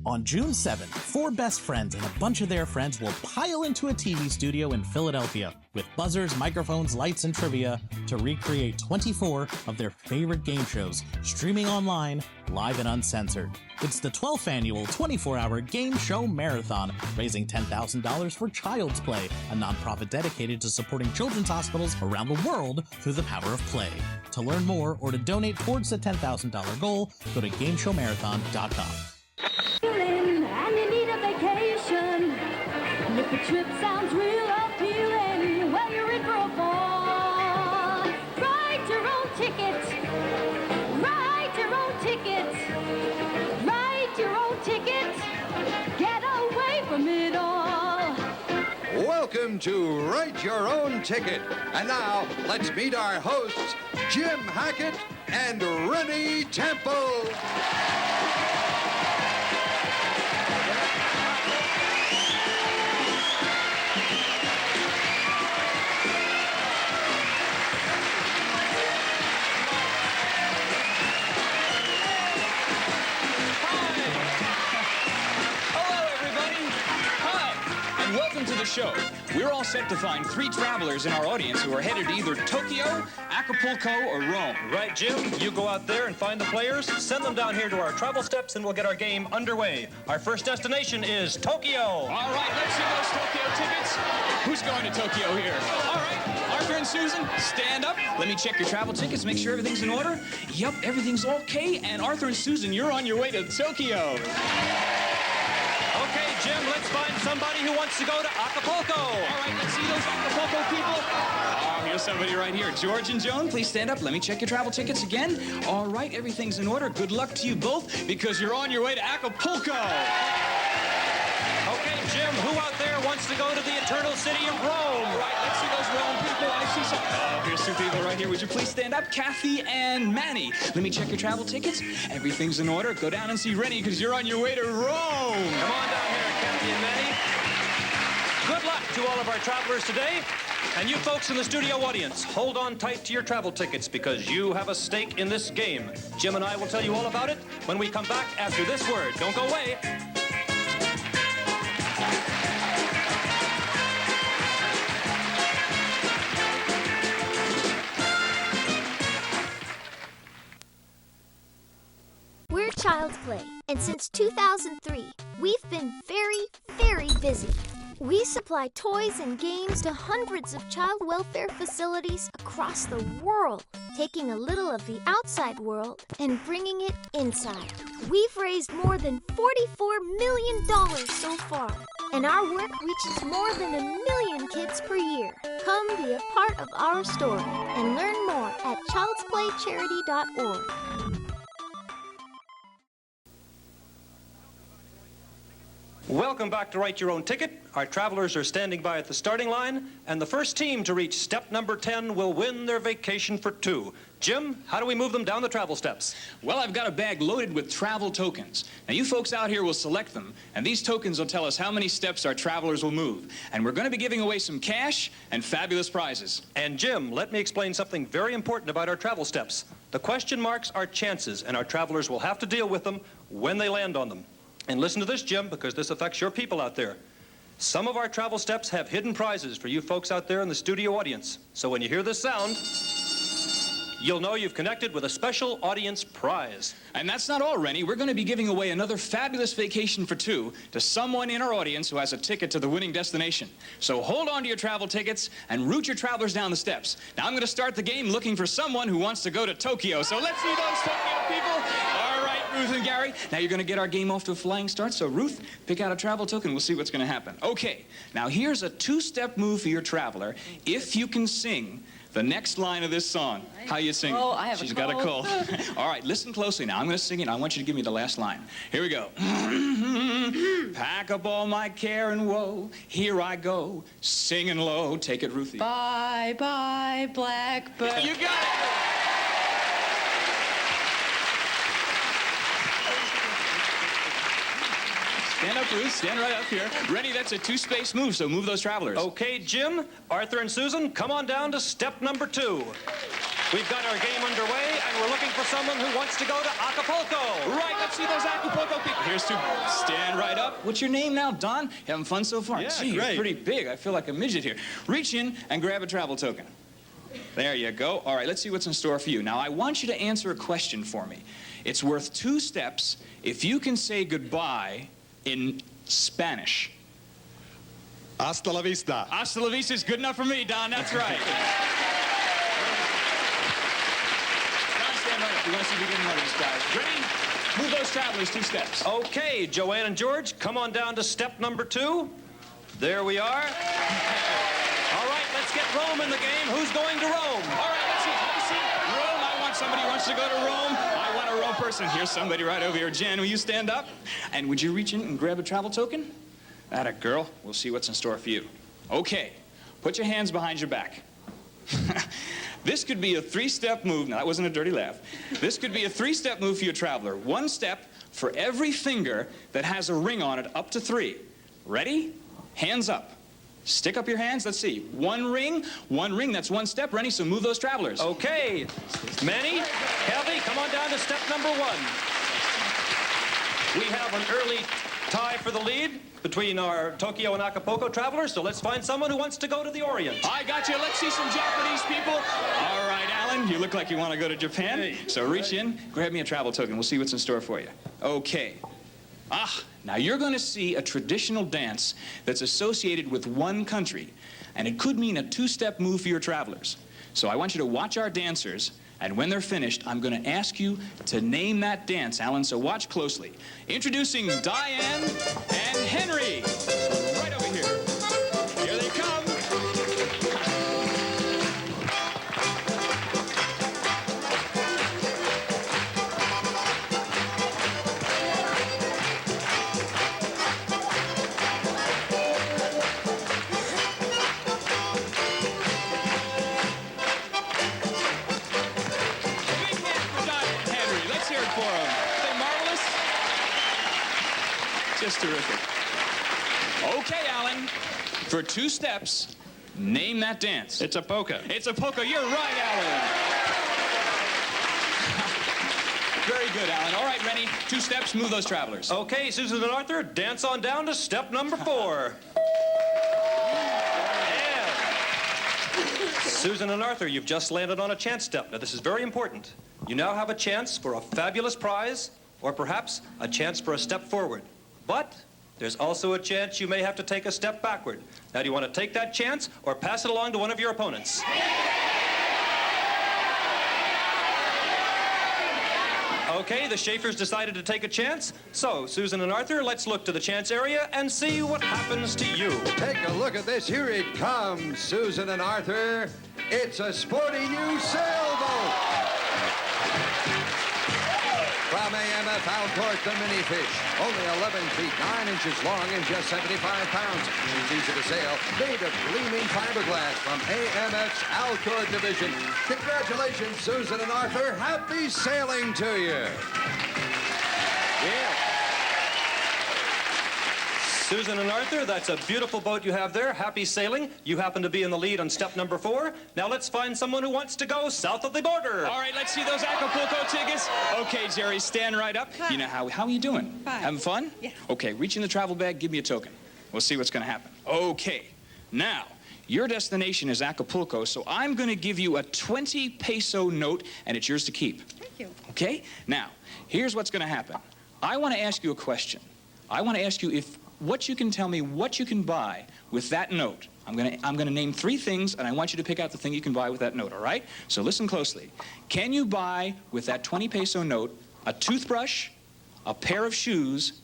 On June 7th, 4 best friends and a bunch of their friends will pile into a TV studio in Philadelphia with buzzers, microphones, lights, and trivia to recreate 24 of their favorite game shows, streaming online, live and uncensored. It's the 12th annual 24-hour game show marathon, raising $10,000 for Child's Play, a nonprofit dedicated to supporting children's hospitals around the world through the power of play. To learn more or to donate towards the $10,000 goal, go to GameShowMarathon.com. And you need a vacation. And if the trip sounds real appealing, well, you're in for a ball. Write your own ticket. Write your own ticket. Write your own ticket. Get away from it all. Welcome to Write Your Own Ticket. And now, let's meet our hosts, Jim Hackett and Rennie Temple. Welcome to the show. We're all set to find 3 travelers in our audience who are headed to either Tokyo, Acapulco, or Rome. Right, Jim? You go out there and find the players, send them down here to our travel steps, and we'll get our game underway. Our first destination is Tokyo. All right, let's see those Tokyo tickets. Who's going to Tokyo here? All right, Arthur and Susan, stand up. Let me check your travel tickets, make sure everything's in order. Yep, everything's okay. And Arthur and Susan, you're on your way to Tokyo. Okay, Jim, let's find somebody who wants to go to Acapulco. All right, let's see those Acapulco people. Oh, here's somebody right here. George and Joan, please stand up. Let me check your travel tickets again. All right, everything's in order. Good luck to you both because you're on your way to Acapulco. Okay, Jim, who out there wants to go to the eternal city of Rome? All right, let's see those Rome people. I see some. Oh, here's 2 people right here. Would you please stand up? Kathy and Manny. Let me check your travel tickets. Everything's in order. Go down and see Rennie because you're on your way to Rome. Come on down here, Kathy and Manny. Good luck to all of our travelers today. And you folks in the studio audience, hold on tight to your travel tickets because you have a stake in this game. Jim and I will tell you all about it when we come back after this word. Don't go away. We're Child's Play, and since 2003, we've been very, very busy. We supply toys and games to hundreds of child welfare facilities across the world, taking a little of the outside world and bringing it inside. We've raised more than $44 million so far, and our work reaches more than 1 million kids per year. Come be a part of our story and learn more at childsplaycharity.org. Welcome back to Write Your Own Ticket. Our travelers are standing by at the starting line, and the first team to reach step number 10 will win their vacation for 2. Jim, how do we move them down the travel steps? Well, I've got a bag loaded with travel tokens. Now, you folks out here will select them, and these tokens will tell us how many steps our travelers will move. And we're going to be giving away some cash and fabulous prizes. And Jim, let me explain something very important about our travel steps. The question marks are chances, and our travelers will have to deal with them when they land on them. And listen to this, Jim, because this affects your people out there. Some of our travel steps have hidden prizes for you folks out there in the studio audience. So when you hear this sound, you'll know you've connected with a special audience prize. And that's not all, Rennie. We're going to be giving away another fabulous vacation for 2 to someone in our audience who has a ticket to the winning destination. So hold on to your travel tickets and route your travelers down the steps. Now, I'm going to start the game looking for someone who wants to go to Tokyo. So let's see those Tokyo people. All right, Ruth and Gary. Now, you're going to get our game off to a flying start. So, Ruth, pick out a travel token. We'll see what's going to happen. Okay. Now, here's a 2-step move for your traveler if you can sing the next line of this song. How you sing? Oh, I have She's a got a cold. All right, listen closely now. I'm going to sing it. I want you to give me the last line. Here we go. Pack up all my care and woe. Here I go, singing low. Take it, Ruthie. Bye, bye, blackbird. You got it. Stand up, Ruth. Stand right up here. Rennie, that's a 2-space move, so move those travelers. Okay, Jim, Arthur, and Susan, come on down to step number 2. We've got our game underway, and we're looking for someone who wants to go to Acapulco. Right, let's see those Acapulco people. Here's to stand right up. What's your name now, Don? Having fun so far? Yeah, Gee, great. You're pretty big. I feel like a midget here. Reach in and grab a travel token. There you go. All right, let's see what's in store for you. Now, I want you to answer a question for me. It's worth 2 steps if you can say goodbye in Spanish. Hasta la vista. Hasta la vista is good enough for me, Don. That's right. Don, stand right up. We want to see if we get one of these guys. Ready? Move those travelers 2 steps. Okay, Joanne and George, come on down to step number 2. There we are. All right, let's get Rome in the game. Who's going to Rome? All right, let's see. Let me see. Rome. I want somebody who wants to go to Rome. I want a Rome person. Here's somebody right over here. Jen, will you stand up? And would you reach in and grab a travel token? Atta girl. We'll see what's in store for you. Okay. Put your hands behind your back. This could be a 3-step move. Now, that wasn't a dirty laugh. This could be a 3-step move for your traveler. 1 step for every finger that has a ring on it, up to 3. Ready? Hands up. Stick up your hands. Let's see. 1 ring. 1 ring. That's 1 step. Rennie, so move those travelers. Okay. Manny, Kelby, come on down to step number 1. We have an early tie for the lead between our Tokyo and Acapulco travelers, so let's find someone who wants to go to the Orient. I got you. Let's see some Japanese people. All right, Alan, you look like you want to go to Japan. Hey. So reach in, grab me a travel token. We'll see what's in store for you. Okay. Now you're going to see a traditional dance that's associated with one country, and it could mean a 2-step move for your travelers. So I want you to watch our dancers, and when they're finished, I'm going to ask you to name that dance, Alan, so watch closely. Introducing Diane and Henry. Right over here. Here they come. Big hand for Diane and Henry. Let's hear it for them. Are they marvelous? Just terrific. Okay, Alan. For 2 steps, name that dance. It's a polka. It's a polka. You're right, Alan. Very good, Alan. All right, Rennie. 2 steps. Move those travelers. Okay, Susan and Arthur, dance on down to step number 4. Susan and Arthur, you've just landed on a chance step. Now, this is very important. You now have a chance for a fabulous prize, or perhaps a chance for a step forward. But there's also a chance you may have to take a step backward. Now, do you want to take that chance or pass it along to one of your opponents? Okay, the Schaefers decided to take a chance. So, Susan and Arthur, let's look to the chance area and see what happens to you. Take a look at this. Here it comes, Susan and Arthur. It's a sporty new sailboat. From AMF Alcourt, the mini fish. Only 11 feet, 9 inches long and just 75 pounds. It's easy to sail. Made of gleaming fiberglass from AMF's Alcourt division. Congratulations, Susan and Arthur. Happy sailing to you. Yeah. Susan and Arthur, that's a beautiful boat you have there. Happy sailing. You happen to be in the lead on step number 4. Now let's find someone who wants to go south of the border. All right, let's see those Acapulco tickets. Okay, Jerry, stand right up. Hi. You know, how are you doing? Fine. Having fun? Yeah. Okay, reach in the travel bag, give me a token. We'll see what's going to happen. Okay, now, your destination is Acapulco, so I'm going to give you a 20 peso note, and it's yours to keep. Thank you. Okay? Now, here's what's going to happen. I want to ask you a question. I want to ask you if what you can tell me what you can buy with that note. I'm going to name 3 things, and I want you to pick out the thing you can buy with that note, all right? So listen closely. Can you buy with that 20 peso note a toothbrush, a pair of shoes,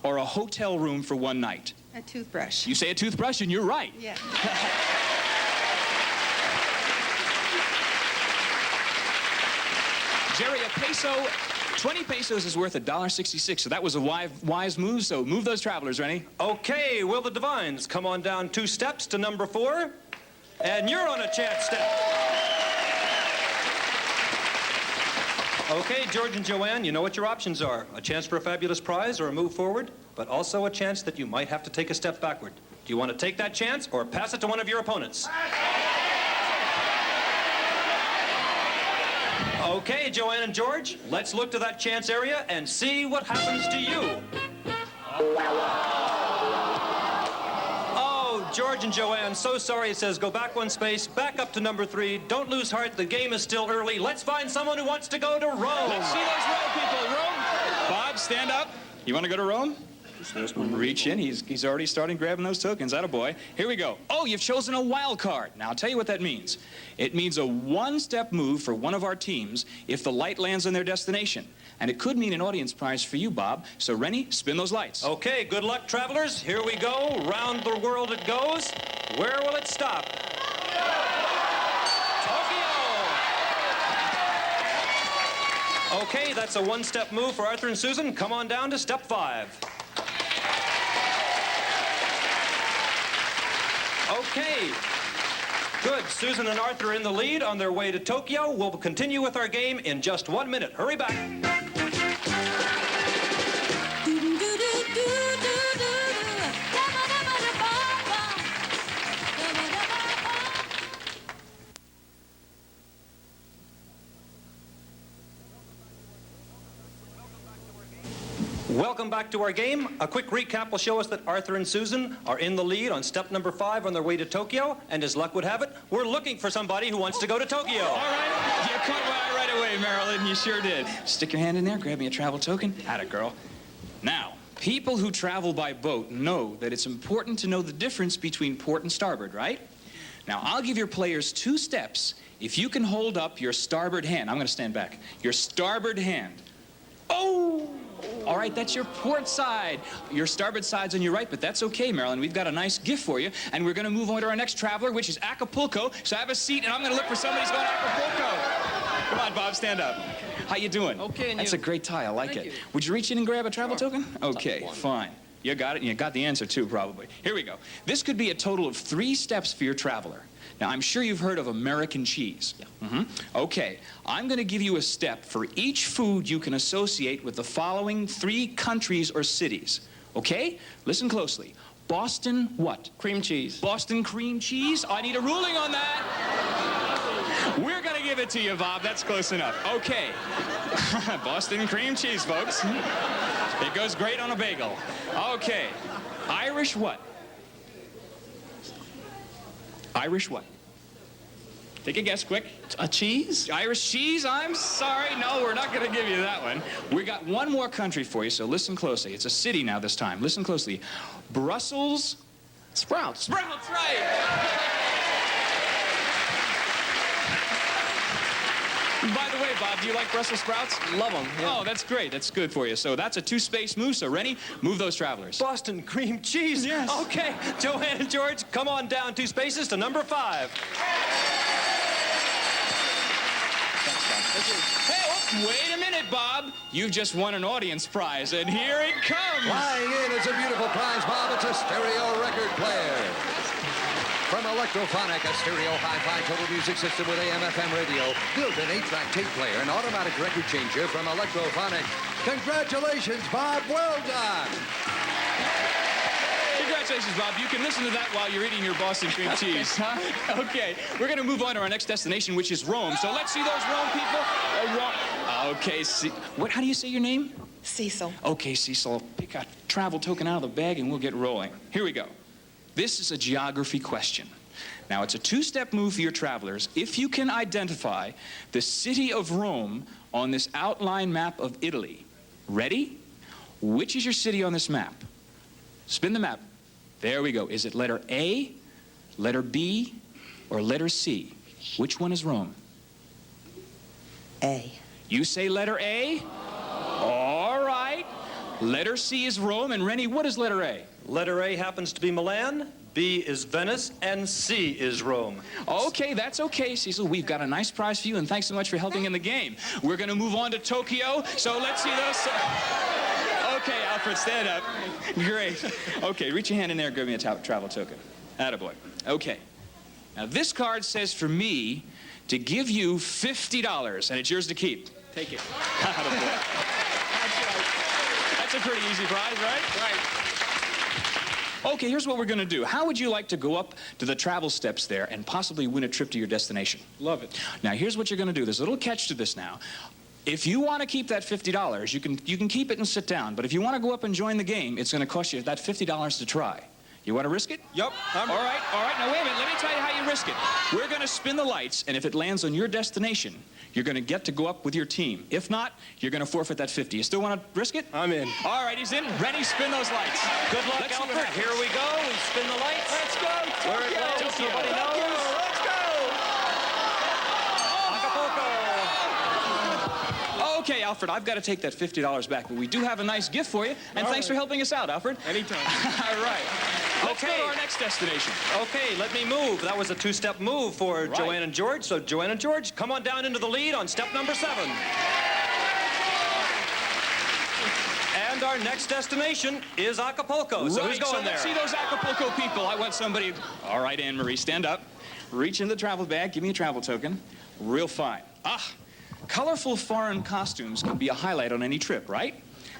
or a hotel room for 1 night? A toothbrush. You say a toothbrush, and you're right. Yeah. Jerry, a peso, 20 pesos is worth $1.66, so that was a wise move, so move those travelers, Rennie. Okay, Will the Divines, come on down 2 steps to number 4, and you're on a chance step. Okay, George and Joanne, you know what your options are. A chance for a fabulous prize or a move forward, but also a chance that you might have to take a step backward. Do you want to take that chance or pass it to one of your opponents? Okay, Joanne and George, let's look to that chance area and see what happens to you. Oh, George and Joanne, so sorry. It says go back one space, back up to number 3. Don't lose heart. The game is still early. Let's find someone who wants to go to Rome. Let's see those Rome people. Rome. Bob, stand up. You want to go to Rome? Reach in. He's already starting grabbing those tokens. Attaboy. Here we go. Oh, you've chosen a wild card. Now, I'll tell you what that means. It means a one-step move for one of our teams if the light lands on their destination. And it could mean an audience prize for you, Bob. So, Rennie, spin those lights. Okay, good luck, travelers. Here we go. Round the world it goes. Where will it stop? Tokyo! Okay, that's a one-step move for Arthur and Susan. Come on down to step 5. Okay. Good. Susan and Arthur are in the lead on their way to Tokyo. We'll continue with our game in just 1 minute. Hurry back. Welcome back to our game. A quick recap will show us that Arthur and Susan are in the lead on step number 5 on their way to Tokyo. And as luck would have it, we're looking for somebody who wants to go to Tokyo. All right. You caught my eye right away, Marilyn. You sure did. Stick your hand in there, grab me a travel token. Atta girl. Now, people who travel by boat know that it's important to know the difference between port and starboard, right? Now, I'll give your players 2 steps if you can hold up your starboard hand. I'm going to stand back. Your starboard hand. Oh! All right, that's your port side. Your starboard side's on your right, but that's okay, Marilyn. We've got a nice gift for you, and we're going to move on to our next traveler, which is Acapulco. So have a seat, and I'm going to look for somebody who's going to Acapulco. Come on, Bob, stand up. How you doing? Okay, and that's you? A great tie. I like Thank it. you. Would you reach in and grab a travel token? Okay, fine. You got it, and you got the answer, too, probably. Here we go. This could be a total of 3 steps for your traveler. Now, I'm sure you've heard of American cheese. Yeah. Okay, I'm going to give you a step for each food you can associate with the following 3 countries or cities. Okay? Listen closely. Boston what? Cream cheese. Boston cream cheese? I need a ruling on that. We're going to give it to you, Bob. That's close enough. Okay. Boston cream cheese, folks. It goes great on a bagel. Okay. Irish what? Irish what? Take a guess, quick. A cheese? Irish cheese? I'm sorry. No, we're not going to give you that one. We got one more country for you, so listen closely. It's a city now this time. Listen closely. Brussels Sprouts. Sprouts, right. By the way, Bob, do you like Brussels sprouts? Love them. Yeah. Oh, that's great. That's good for you. So that's a 2-space move. So, Rennie, move those travelers. Boston cream cheese. Yes. Okay, Joanne and George, come on down 2 spaces to number 5. Hey, wait a minute, Bob. You've just won an audience prize, and here it comes. Flying in, it's a beautiful prize, Bob. It's a stereo record player. From Electrophonic, a stereo hi-fi total music system with AM/FM radio, built-in 8-track tape player, and automatic record changer from Electrophonic. Congratulations, Bob. Well done. Congratulations, Bob. You can listen to that while you're eating your Boston cream cheese, huh? Okay, we're going to move on to our next destination, which is Rome. So let's see those Rome people. Okay, how do you say your name? Cecil. Okay, Cecil, pick a travel token out of the bag and we'll get rolling. Here we go. This is a geography question. Now, it's a 2-step move for your travelers if you can identify the city of Rome on this outline map of Italy. Ready? Which is your city on this map? Spin the map. There we go. Is it letter A, letter B, or letter C? Which one is Rome? A. You say letter A? All right. Letter C is Rome. And Rennie, what is letter A? Letter A happens to be Milan, B is Venice, and C is Rome. Okay, that's okay, Cecil. We've got a nice prize for you, and thanks so much for helping in the game. We're going to move on to Tokyo, so let's see those. Okay, Alfred, stand up. Great. Okay, reach your hand in there and give me a travel token. Attaboy. Okay. Now, this card says for me to give you $50, and it's yours to keep. Take it. Attaboy. That's a pretty easy prize, right? Right. Okay, here's what we're going to do. How would you like to go up to the travel steps there and possibly win a trip to your destination? Love it. Now, here's what you're going to do. There's a little catch to this now. If you want to keep that $50, you can keep it and sit down. But if you want to go up and join the game, it's going to cost you that $50 to try. You want to risk it? Yup. All right. Now, wait a minute. Let me tell you how you risk it. We're going to spin the lights, and if it lands on your destination, you're going to get to go up with your team. If not, you're going to forfeit that $50. You still want to risk it? I'm in. All right, he's in. Ready, spin those lights. Good luck, Let's see what Alfred. happens. Here we go. We spin the lights. Let's go, Where it lands, Tokyo. nobody Tokyo, knows. let's go! Acapulco. Okay, Alfred, I've got to take that $50 back, but we do have a nice gift for you, and thanks for helping us out, Alfred. Anytime. All right. Let's go Okay. to our next destination. Okay, let me move. That was a two-step move for Right. Joanne and George. So Joanne and George, come on down into the lead on step number 7. And our next destination is Acapulco. So who's going there? Let's see those Acapulco people. I want somebody. All right, Anne-Marie, stand up. Reach in the travel bag. Give me a travel token. Real fine. Colorful foreign costumes can be a highlight on any trip, right?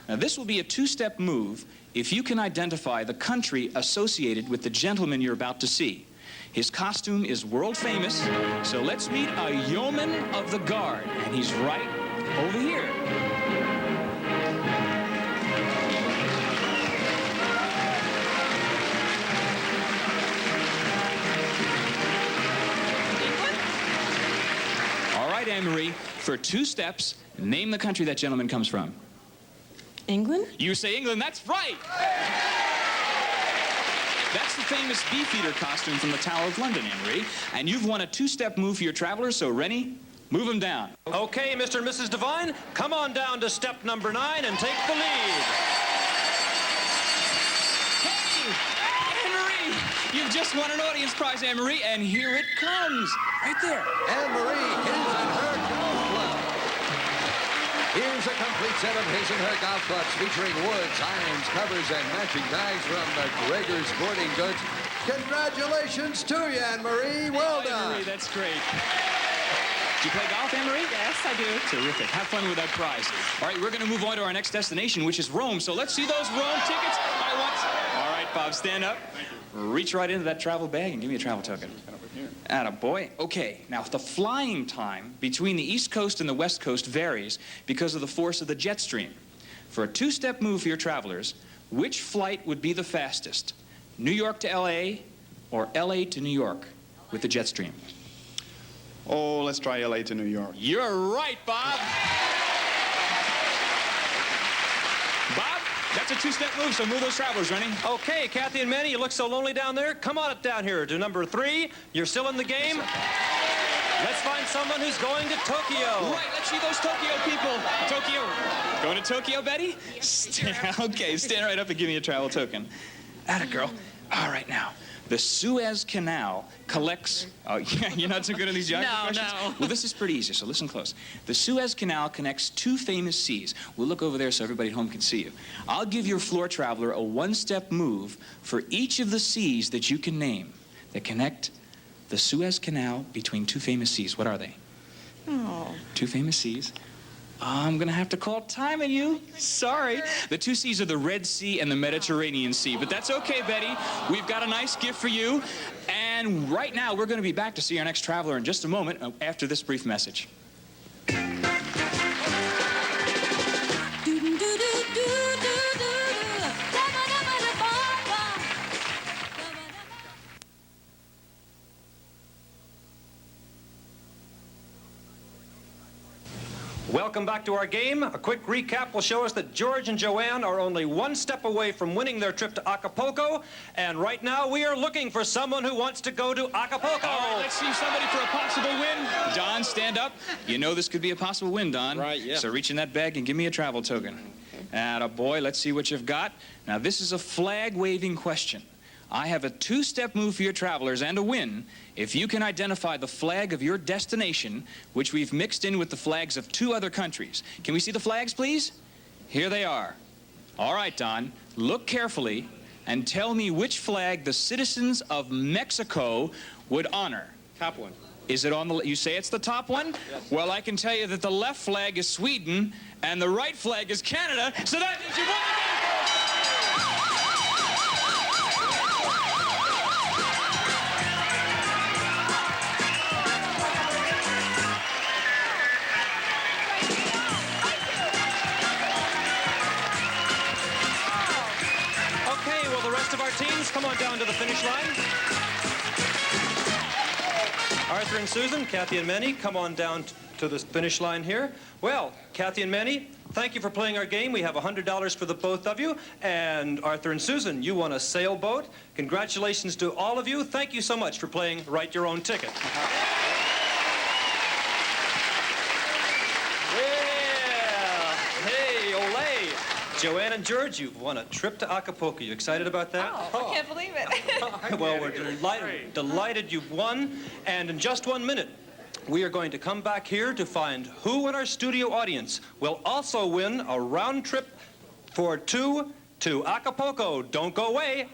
Now, this will be a two-step move if you can identify the country associated with the gentleman you're about to see. His costume is world famous, so let's meet a yeoman of the guard, and he's right over here. All right, Anne-Marie, for 2 steps, name the country that gentleman comes from. England? You say England, that's right! That's the famous Beefeater costume from the Tower of London, Anne-Marie. And you've won a 2-step move for your travelers, so Rennie, move them down. Okay, Mr. and Mrs. Devine, come on down to step number 9 and take the lead. Hey, Anne-Marie, you've just won an audience prize, Anne-Marie, and here it comes, right there. Anne-Marie, his and her golf club. Here's a complete set of his and her golf clubs featuring woods, irons, covers, and matching bags from McGregor Sporting Goods. Congratulations to you, Anne-Marie. Well done. Anne-Marie, that's great. Do you play golf, Anne-Marie? Yes, I do. Terrific. Have fun with that prize. All right, we're going to move on to our next destination, which is Rome. So let's see those Rome tickets. All right, Bob, stand up. Reach right into that travel bag and give me a travel token. Attaboy. Okay, now the flying time between the East Coast and the West Coast varies because of the force of the jet stream. For a 2-step move for your travelers, which flight would be the fastest? New York to L.A. or L.A. to New York with the jet stream? Oh, let's try LA to New York. You're right, Bob. Bob, that's a 2-step move, so move those travelers, Rennie. Okay, Kathy and Manny, you look so lonely down there. Come on up down here to number 3. You're still in the game. Let's find someone who's going to Tokyo. Right, let's see those Tokyo people. Tokyo. Going to Tokyo, Betty? Okay, stand right up and give me a travel token. Atta girl. All right, now. The Suez Canal collects... Oh, yeah, you're not so good at these geography questions? No. Well, this is pretty easy, so listen close. The Suez Canal connects 2 famous seas. We'll look over there so everybody at home can see you. I'll give your floor traveler a 1-step move for each of the seas that you can name that connect the Suez Canal between 2 famous seas. What are they? Oh. 2 famous seas. I'm going to have to call time on you. Sorry. The 2 seas are the Red Sea and the Mediterranean Sea. But that's okay, Betty. We've got a nice gift for you. And right now, we're going to be back to see our next traveler in just a moment after this brief message. Welcome back to our game. A quick recap will show us that George and Joanne are only 1 step away from winning their trip to Acapulco. And right now, we are looking for someone who wants to go to Acapulco. All right, let's see somebody for a possible win. Don, stand up. You know this could be a possible win, Don. Right, yeah. So reach in that bag and give me a travel token. Attaboy, let's see what you've got. Now, this is a flag-waving question. I have a 2-step move for your travelers and a win if you can identify the flag of your destination, which we've mixed in with the flags of 2 other countries. Can we see the flags, please? Here they are. All right, Don, look carefully and tell me which flag the citizens of Mexico would honor. Top one. Is it on the... You say it's the top one? Yes. Well, I can tell you that the left flag is Sweden and the right flag is Canada, so that means you won the game, folks! our teams, come on down to the finish line. Arthur and Susan, Kathy and Manny, come on down to the finish line here. Well, Kathy and Manny, thank you for playing our game. We have $100 for the both of you. And Arthur and Susan, you won a sailboat. Congratulations to all of you. Thank you so much for playing Write Your Own Ticket. Yeah. Hey, Olay. Joanne and George, you've won a trip to Acapulco. You excited about that? Oh, I can't believe it. Well, we're delighted you've won. And in just 1 minute, we are going to come back here to find who in our studio audience will also win a round trip for two to Acapulco. Don't go away.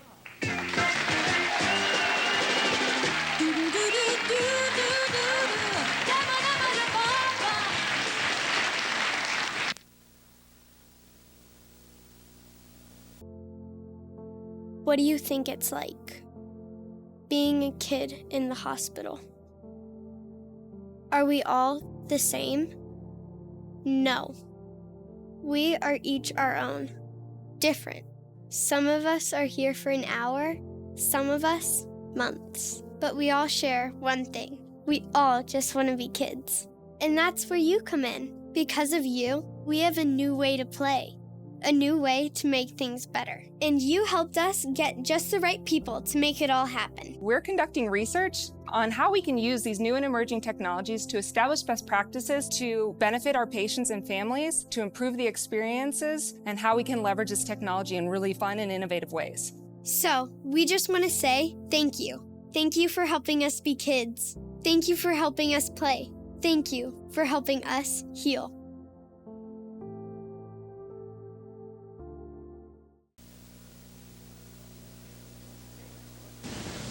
What do you think it's like being a kid in the hospital? Are we all the same? No. We are each our own, different. Some of us are here for an hour, some of us months. But we all share one thing. We all just want to be kids. And that's where you come in. Because of you, we have a new way to play. A new way to make things better. And you helped us get just the right people to make it all happen. We're conducting research on how we can use these new and emerging technologies to establish best practices to benefit our patients and families, to improve the experiences, and how we can leverage this technology in really fun and innovative ways. So, we just want to say thank you. Thank you for helping us be kids. Thank you for helping us play. Thank you for helping us heal.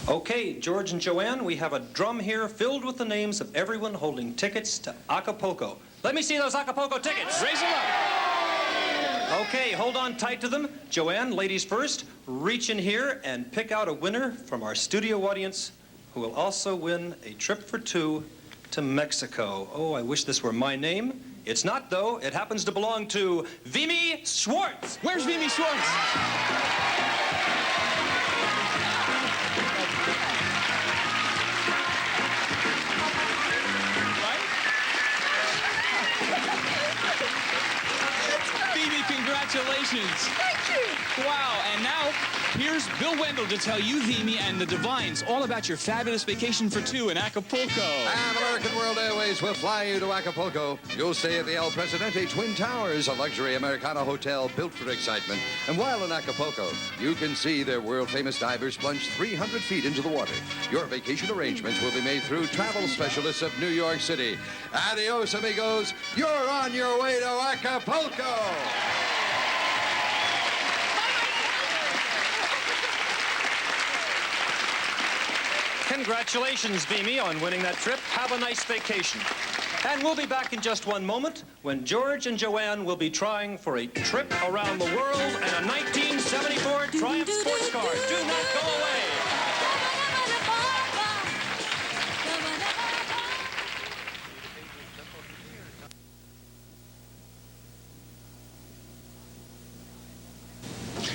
Okay, George and Joanne, we have a drum here filled with the names of everyone holding tickets to Acapulco. Let me see those Acapulco tickets. Raise them up. Okay, hold on tight to them. Joanne, ladies first, reach in here and pick out a winner from our studio audience who will also win a trip for two to Mexico. Oh, I wish this were my name. It's not, though. It happens to belong to Vimy Schwartz. Where's Vimy Schwartz? Congratulations. Thank you. Wow, and now here's Bill Wendell to tell you, Vimy, and the Divines all about your fabulous vacation for two in Acapulco. And American World Airways will fly you to Acapulco. You'll stay at the El Presidente Twin Towers, a luxury Americana hotel built for excitement. And while in Acapulco, you can see their world-famous divers plunge 300 feet into the water. Your vacation arrangements will be made through travel specialists of New York City. Adios, amigos. You're on your way to Acapulco. Congratulations, Vimy, on winning that trip. Have a nice vacation. And we'll be back in just one moment when George and Joanne will be trying for a trip around the world and a 1974 Triumph sports car. Do not go away.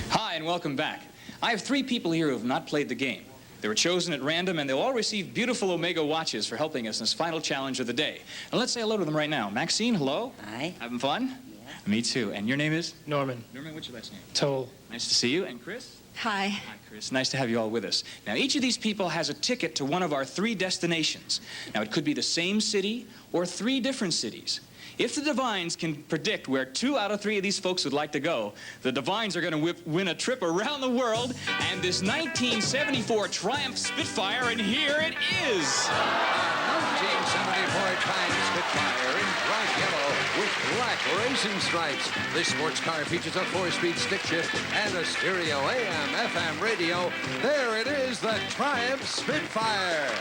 Hi, and welcome back. I have 3 people here who have not played the game. They were chosen at random, and they'll all receive beautiful Omega watches for helping us in this final challenge of the day. And let's say hello to them right now. Maxine, hello. Hi. Having fun? Yes. Me too. And your name is? Norman. Norman, what's your last name? Toll. Nice to see you. And Chris? Hi. Hi, Chris. Nice to have you all with us. Now, each of these people has a ticket to one of our 3 destinations. Now, it could be the same city or 3 different cities. If the Divines can predict where 2 out of 3 of these folks would like to go, the Divines are going to win a trip around the world and this 1974 Triumph Spitfire, and here it is. 1974 Triumph Spitfire in bright yellow with black racing stripes. This sports car features a 4-speed stick shift and a stereo AM/FM radio. There it is, the Triumph Spitfire.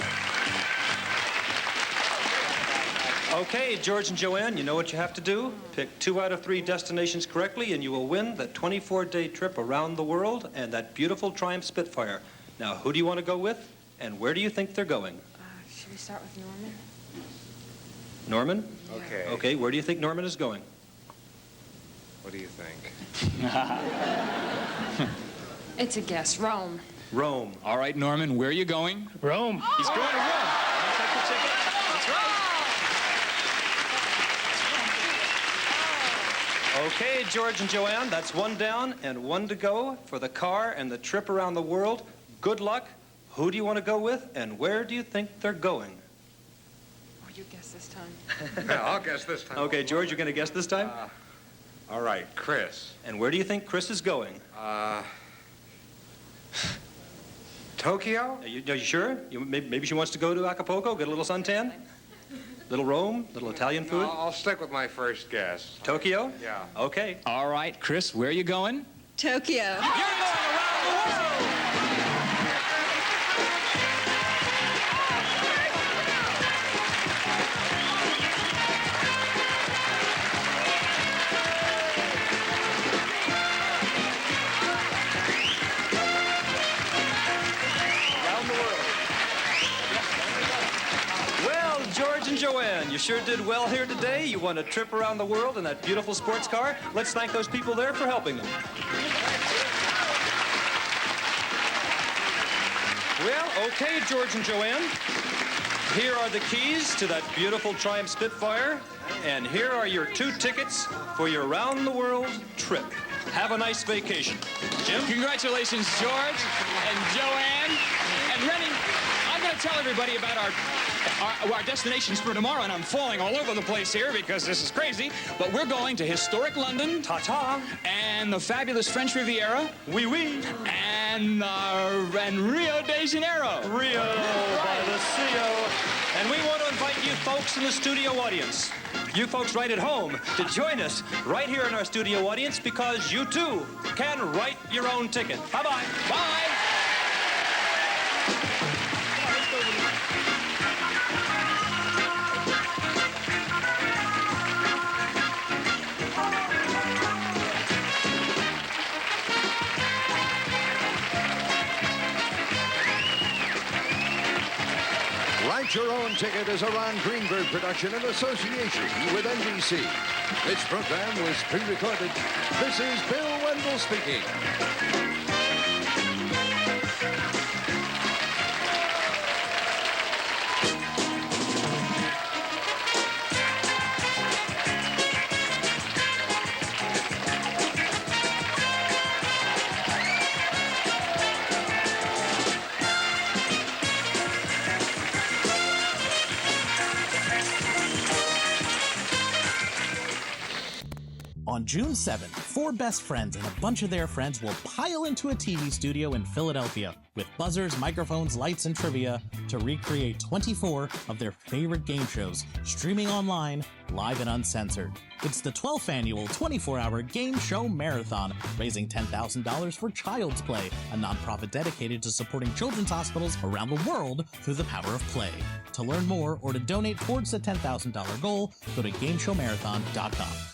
Okay, George and Joanne, you know what you have to do? Pick 2 out of 3 destinations correctly, and you will win that 24-day trip around the world and that beautiful Triumph Spitfire. Now, who do you want to go with, and where do you think they're going? Should we start with Norman? Norman? Okay. Okay, where do you think Norman is going? What do you think? It's a guess. Rome. Rome. All right, Norman, where are you going? Rome. He's going to Rome. I'll take the ticket. That's right. Okay, George and Joanne, that's one down and one to go for the car and the trip around the world. Good luck. Who do you want to go with, and where do you think they're going? Oh, you guess this time. Yeah, I'll guess this time. Okay, George, you're going to guess this time? All right, Chris. And where do you think Chris is going? Tokyo? Are you sure? Maybe she wants to go to Acapulco, get a little suntan? Little Rome, little Italian food? No, I'll stick with my first guess. Tokyo? Yeah. Okay. All right, Chris, where are you going? Tokyo. You're going around the world! George and Joanne, you sure did well here today. You won a trip around the world in that beautiful sports car. Let's thank those people there for helping them. Well, okay, George and Joanne. Here are the keys to that beautiful Triumph Spitfire. And here are your 2 tickets for your round-the-world trip. Have a nice vacation. Jim? Congratulations, George and Joanne. And Rennie, I'm going to tell everybody about our destinations for tomorrow, and I'm falling all over the place here because this is crazy, but we're going to historic London, Ta-ta, and the fabulous French Riviera, oui, oui, and Rio de Janeiro. Rio by the Sea. And we want to invite you folks in the studio audience, you folks right at home, to join us right here in our studio audience because you too can write your own ticket. Bye-bye. Bye. Write Your Own Ticket is a Ron Greenberg production in association with NBC. This program was pre-recorded. This is Bill Wendell speaking. On June 7th, 4 best friends and a bunch of their friends will pile into a TV studio in Philadelphia with buzzers, microphones, lights, and trivia to recreate 24 of their favorite game shows, streaming online, live and uncensored. It's the 12th annual 24-hour game show marathon, raising $10,000 for Child's Play, a nonprofit dedicated to supporting children's hospitals around the world through the power of play. To learn more or to donate towards the $10,000 goal, go to GameShowMarathon.com.